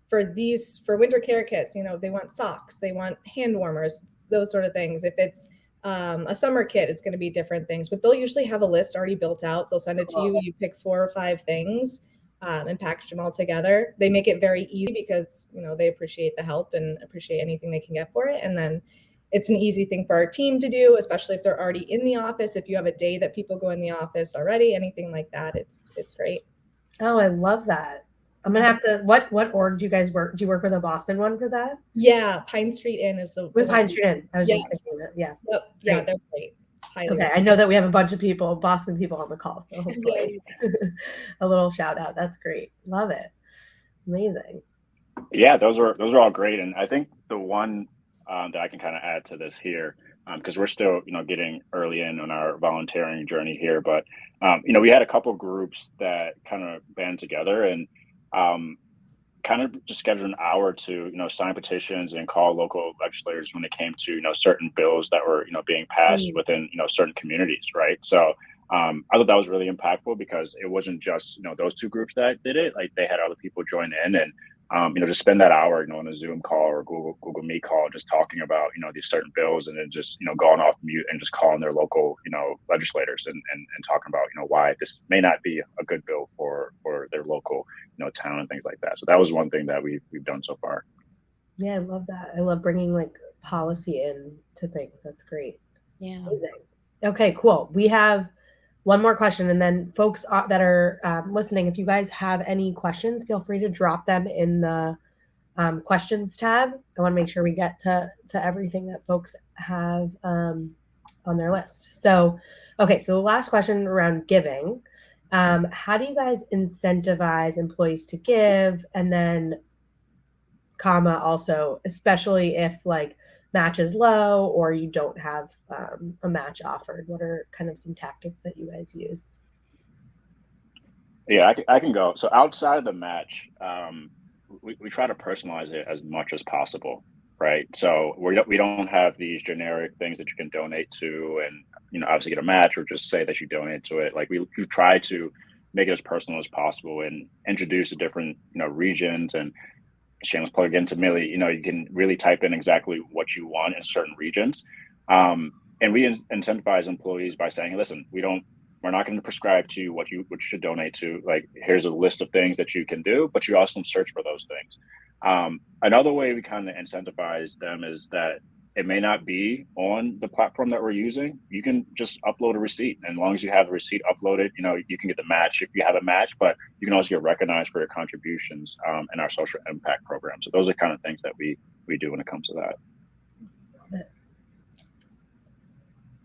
for winter care kits, they want socks, they want hand warmers, those sort of things. If it's a summer kit, it's going to be different things, but they'll usually have a list already built out. They'll send it to you. You pick 4 or 5 things and package them all together. They make it very easy because, they appreciate the help and appreciate anything they can get for it. And then it's an easy thing for our team to do, especially if they're already in the office. If you have a day that people go in the office already, anything like that, it's great. Oh, I love that. I'm gonna have to. What org do you guys work? Do you work with a Boston one for that? Yeah, Pine Street Inn is with Pine Street Inn. I was just thinking that. Yeah. Yep. Yeah, they're great. Okay, I know that we have a bunch of Boston people on the call, so hopefully a little shout out. That's great. Love it. Amazing. Yeah, those are all great, and I think the one that I can kind of add to this here, because we're still getting early in on our volunteering journey here, but we had a couple groups that kind of band together and kind of just scheduled an hour to sign petitions and call local legislators when it came to certain bills that were being passed within certain communities, right? So I thought that was really impactful because it wasn't just those 2 groups that did it. Like, they had other people join in, and just spend that hour on a Zoom call or Google Meet call, just talking about these certain bills, and then just going off mute and just calling their local legislators and talking about why this may not be a good bill for their local town and things like that. So that was one thing that we've done so far. Yeah, I love that. I love bringing policy in to things. That's great. Yeah. Amazing. Okay, cool. We have one more question, and then folks that are listening, if you guys have any questions, feel free to drop them in the questions tab. I want to make sure we get to everything that folks have on their list. So, okay, so the last question around giving. How do you guys incentivize employees to give? And then, also, especially if match is low or you don't have a match offered, what are kind of some tactics that you guys use? Yeah, I can go. So outside of the match, we try to personalize it as much as possible, right? So we don't have these generic things that you can donate to and obviously get a match or just say that you donate to it. Like, we try to make it as personal as possible and introduce the different regions. And shameless plug into Millie, you can really type in exactly what you want in certain regions. And we incentivize employees by saying, listen, we're not going to prescribe to you what you should donate to. Like, here's a list of things that you can do, but you also search for those things. Another way we kind of incentivize them is that it may not be on the platform that we're using. You can just upload a receipt. And as long as you have the receipt uploaded, you can get the match if you have a match, but you can also get recognized for your contributions in our social impact program. So those are kind of things that we do when it comes to that.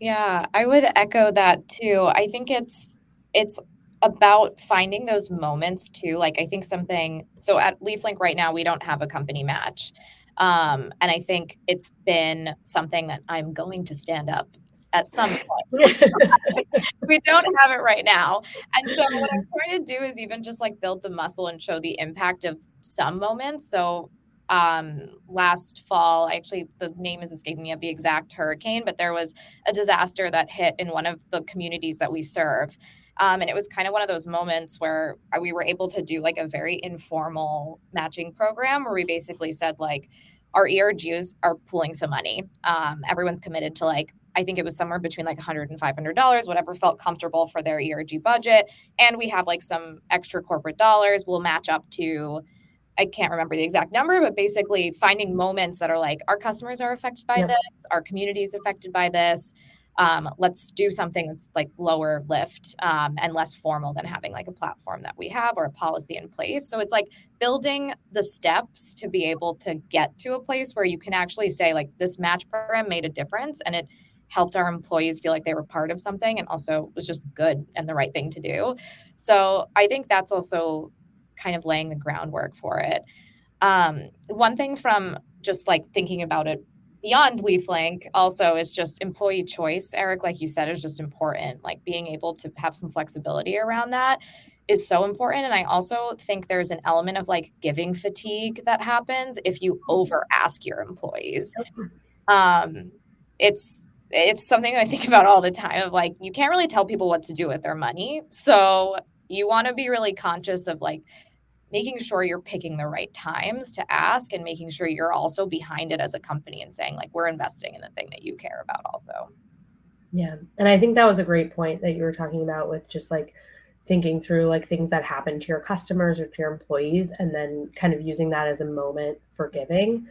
Yeah, I would echo that too. I think it's about finding those moments too. Like, I think so at LeafLink right now, we don't have a company match. And I think it's been something that I'm going to stand up at some point. We don't have it right now. And so what I'm trying to do is even just build the muscle and show the impact of some moments. So last fall, actually, the name is escaping me of the exact hurricane, but there was a disaster that hit in one of the communities that we serve. And it was kind of one of those moments where we were able to do a very informal matching program where we basically said our ERGs are pooling some money. Everyone's committed to I think it was somewhere between $100 and $500, whatever felt comfortable for their ERG budget. And we have some extra corporate dollars. We'll match up to, I can't remember the exact number, but basically finding moments that are our customers are affected by this, our community is affected by this. Let's do something that's lower lift and less formal than having a platform that we have or a policy in place. So it's building the steps to be able to get to a place where you can actually say this match program made a difference, and helped our employees feel like they were part of something, and also was just good and the right thing to do. So I think that's also kind of laying the groundwork for it. One thing from just like thinking about it beyond LeafLink also is just employee choice. Erick, like you said, is just important. Like being able to have some flexibility around that is so important. And I also think there's an element of like giving fatigue that happens if you over ask your employees. It's something I think about all the time of like, you can't really tell people what to do with their money. So you want to be really conscious of like making sure you're picking the right times to ask, and making sure you're also behind it as a company and saying like, we're investing in the thing that you care about also. Yeah. And I think that was a great point that you were talking about with just like thinking through like things that happen to your customers or to your employees, and then kind of using that as a moment for giving.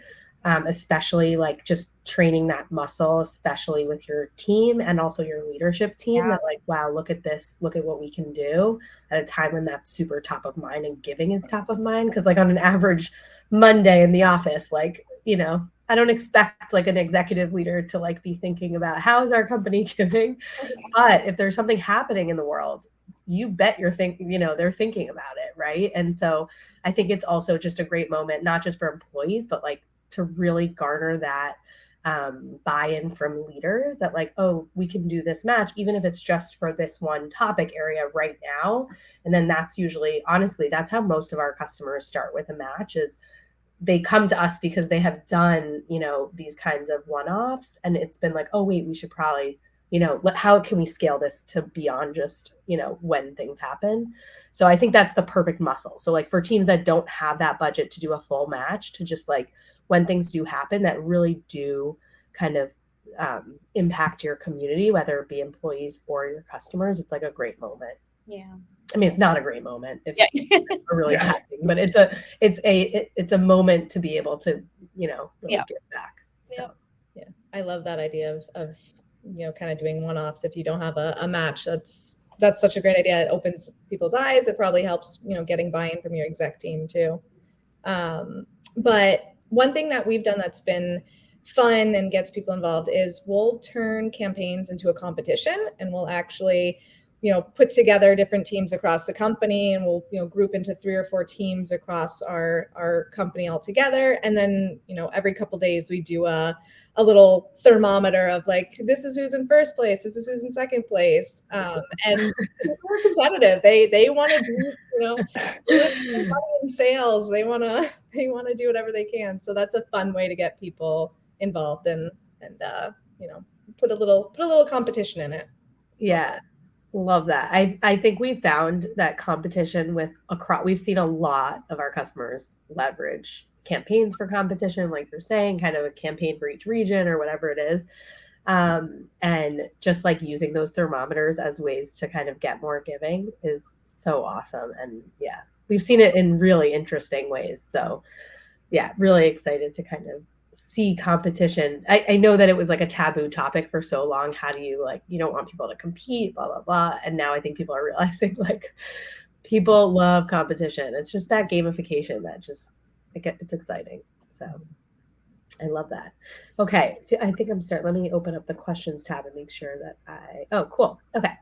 Especially like just training that muscle, especially with your team and also your leadership team, that like, wow, look at this, look at what we can do at a time when that's super top of mind and giving is top of mind. Because like on an average Monday in the office, like, you know, I don't expect like an executive leader to like be thinking about how is our company giving, but if there's something happening in the world, you bet they're thinking about it, right? And so I think it's also just a great moment, not just for employees, but like to really garner that buy-in from leaders that like, oh, we can do this match, even if it's just for this one topic area right now. And then that's usually, honestly, that's how most of our customers start with a match, is they come to us because they have done, you know, these kinds of one-offs. And it's been like, oh, wait, we should probably, you know, how can we scale this to beyond just, you know, when things happen? So I think that's the perfect muscle. So like for teams that don't have that budget to do a full match, to just like, when things do happen that really do kind of impact your community, whether it be employees or your customers, it's like a great moment. Yeah. I mean, it's not a great moment if it's a really bad thing, but it's a moment to be able to, you know, really give back. So yeah, I love that idea of you know, kind of doing one-offs if you don't have a match. That's such a great idea. It opens people's eyes. It probably helps, you know, getting buy-in from your exec team too. But one thing that we've done that's been fun and gets people involved is we'll turn campaigns into a competition, and we'll actually, you know, put together different teams across the company, and we'll, you know, group into 3 or 4 teams across our company all together. And then, you know, every couple of days we do a little thermometer of like, this is who's in first place, this is who's in second place. And we're competitive. They want to do, you know, money in sales. They want to do whatever they can. So that's a fun way to get people involved and you know, put a little competition in it. Yeah. Love that. I think we found that competition we've seen a lot of our customers leverage campaigns for competition, like you're saying, kind of a campaign for each region or whatever it is. And just like using those thermometers as ways to kind of get more giving is so awesome. And yeah, we've seen it in really interesting ways. So yeah, really excited to kind of see competition. I know that it was like a taboo topic for so long. How do you, like, you don't want people to compete, blah, blah, blah. And now I think people are realizing like people love competition. It's just that gamification that just, it's exciting. So I love that. Okay. I think I'm starting. Let me open up the questions tab and make sure that oh, cool. Okay.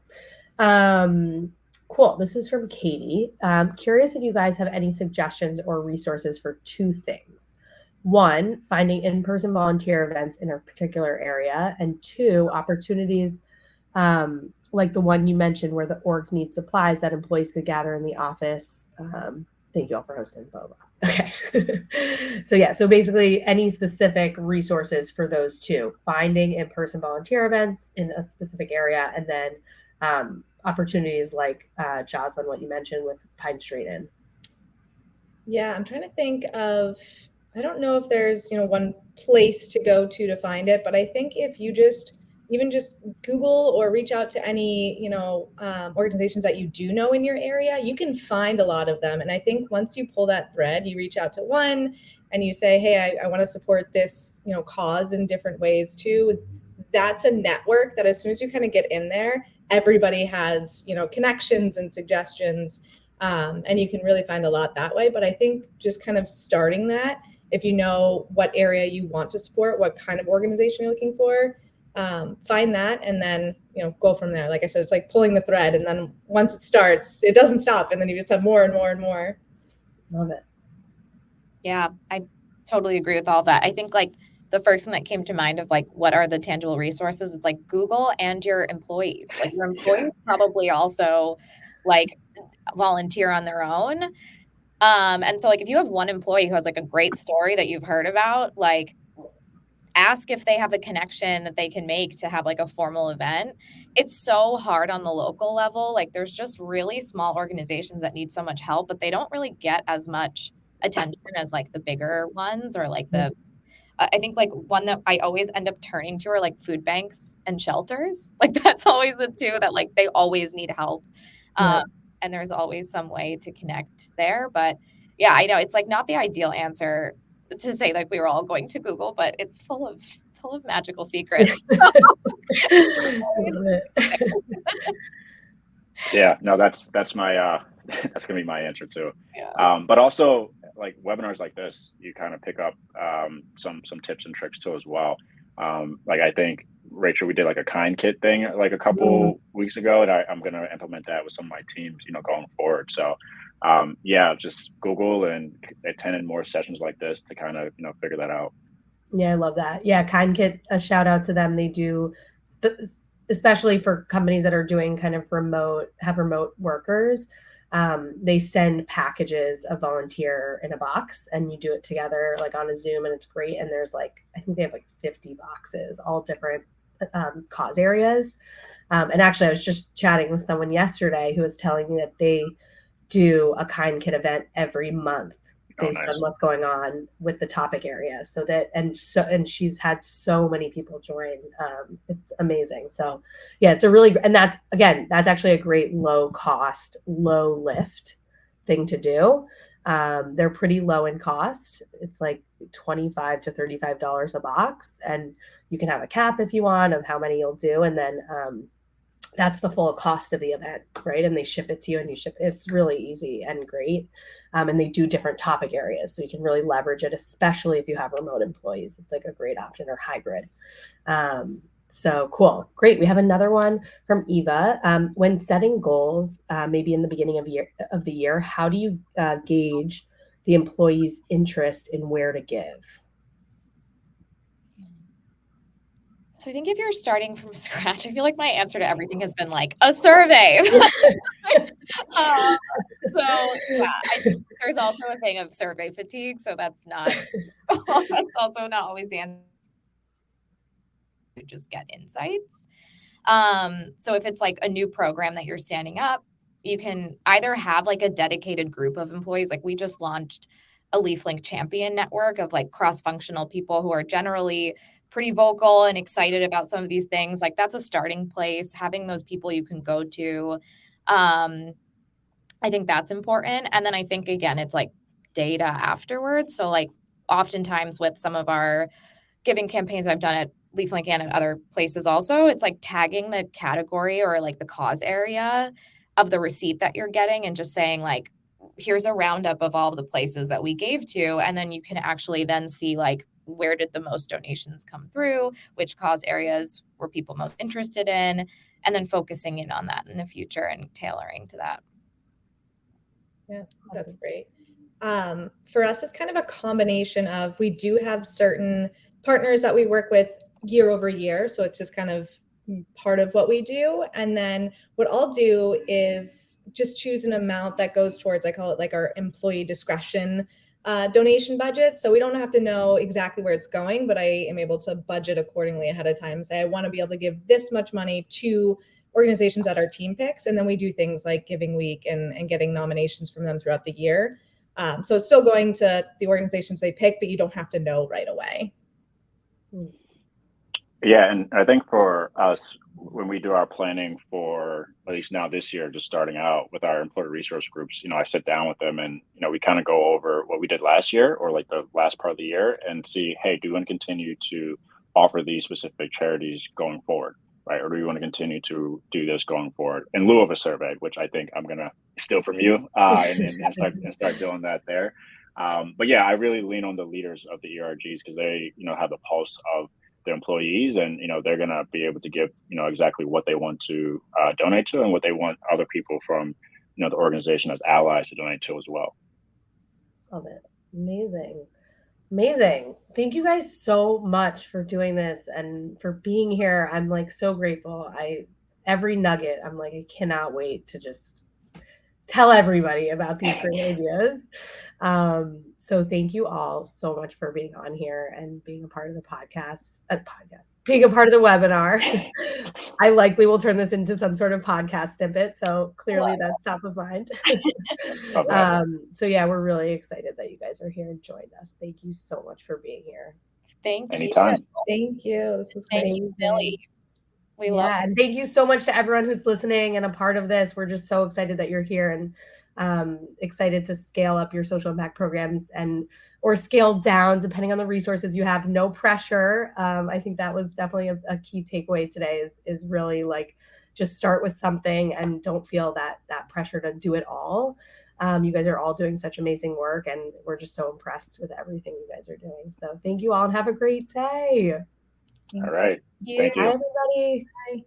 Cool. This is from Katie. Curious if you guys have any suggestions or resources for 2 things. 1, finding in-person volunteer events in a particular area, and 2, opportunities like the one you mentioned where the orgs need supplies that employees could gather in the office. Thank you all for hosting, blah, blah. Okay. So yeah, so basically any specific resources for those 2, finding in-person volunteer events in a specific area, and then opportunities like Jozlyn, what you mentioned with Pine Street Inn. Yeah, I'm trying to think of, I don't know if there's, you know, one place to go to find it, but I think if you just Google or reach out to any, you know, organizations that you do know in your area, you can find a lot of them. And I think once you pull that thread, you reach out to one and you say, hey, I want to support this, you know, cause in different ways too. That's a network that as soon as you kind of get in there, everybody has, you know, connections and suggestions. And you can really find a lot that way. But I think just kind of starting that, if you know what area you want to support, what kind of organization you're looking for, find that, and then, go from there. Like I said, it's like pulling the thread, and then once it starts, it doesn't stop, and then you just have more and more and more. Love it. Yeah, I totally agree with all that. I think like the first thing that came to mind of like, what are the tangible resources? It's like Google and your employees. Like your employees probably also like volunteer on their own. And so like if you have one employee who has like a great story that you've heard about, like ask if they have a connection that they can make to have like a formal event. It's so hard on the local level. Like there's just really small organizations that need so much help, but they don't really get as much attention as like the bigger ones, or like the I think like one that I always end up turning to are like food banks and shelters. Like that's always the two that like they always need help. And there's always some way to connect there. But yeah, I know it's like not the ideal answer to say like we were all going to Google, but it's full of magical secrets. Yeah, no, that's my that's gonna be my answer too. Yeah. But also like webinars like this, you kind of pick up some tips and tricks too as well. Like I think Rachel, we did like a kind kit thing like a couple weeks ago, and I'm gonna implement that with some of my teams, going forward. So yeah, just Google and attending more sessions like this to kind of figure that out. Yeah, I love that. Yeah, Kind Kit, a shout out to them. They do, especially for companies that are doing kind of have remote workers. They send packages of volunteer in a box, and you do it together like on a Zoom, and it's great. And there's like, I think they have like 50 boxes, all different cause areas. And actually, I was just chatting with someone yesterday who was telling me that they do a Kind Kit event every month based on what's going on with the topic area. So that, and she's had so many people join. It's amazing. So yeah, it's and that's actually a great low cost, low lift thing to do. They're pretty low in cost. It's like $25 to $35 a box, and you can have a cap if you want of how many you'll do. And then, that's the full cost of the event, right? And they ship it to you, and it's really easy and great. And they do different topic areas, so you can really leverage it, especially if you have remote employees. It's like a great option, or hybrid. So cool. Great. We have another one from Eva. When setting goals, maybe in the beginning of the year, how do you gauge the employee's interest in where to give? So I think if you're starting from scratch, I feel like my answer to everything has been like a survey. So yeah, I think there's also a thing of survey fatigue. So that's also not always the answer. To just get insights. So if it's like a new program that you're standing up, you can either have like a dedicated group of employees. Like we just launched a LeafLink champion network of like cross-functional people who are generally pretty vocal and excited about some of these things. Like that's a starting place, having those people you can go to. I think that's important. And then I think, again, it's like data afterwards. So like oftentimes with some of our giving campaigns I've done at LeafLink and at other places also, it's like tagging the category or like the cause area of the receipt that you're getting and just saying like, here's a roundup of all of the places that we gave to. And then you can actually then see like, where did the most donations come through, which cause areas were people most interested in, and then focusing in on that in the future and tailoring to that. Yeah, that's great. For us, it's kind of a combination of, we do have certain partners that we work with year over year. So it's just kind of part of what we do. And then what I'll do is just choose an amount that goes towards, I call it like our employee discretion donation budget. So we don't have to know exactly where it's going, but I am able to budget accordingly ahead of time. Say I want to be able to give this much money to organizations that our team picks. And then we do things like Giving Week and getting nominations from them throughout the year. So it's still going to the organizations they pick, but you don't have to know right away. Yeah, and I think for us, when we do our planning for, at least now this year, just starting out with our employee resource groups, I sit down with them and, we kind of go over what we did last year or like the last part of the year and see, hey, do we want to continue to offer these specific charities going forward, right? Or do we want to continue to do this going forward in lieu of a survey, which I think I'm going to steal from you and start doing that there. But yeah, I really lean on the leaders of the ERGs because they, have the pulse of their employees, and they're gonna be able to give exactly what they want to donate to, and what they want other people from the organization as allies to donate to as well. Love it. Amazing. Thank you guys so much for doing this and for being here. I'm like so grateful. Every nugget, I'm like, I cannot wait to just tell everybody about these great ideas. So thank you all so much for being on here and being a part of the being a part of the webinar. I likely will turn this into some sort of podcast snippet. So clearly that's top of mind. So yeah, we're really excited that you guys are here and joined us. Thank you so much for being here. Thank you. Anytime. Thank you. This was great. Thank you, Millie. We love it. And thank you so much to everyone who's listening and a part of this. We're just so excited that you're here and excited to scale up your social impact programs or scale down depending on the resources you have. No pressure. I think that was definitely a key takeaway today is really like just start with something and don't feel that pressure to do it all. You guys are all doing such amazing work, and we're just so impressed with everything you guys are doing. So thank you all and have a great day. All right. Thank you. Bye, everybody. Bye.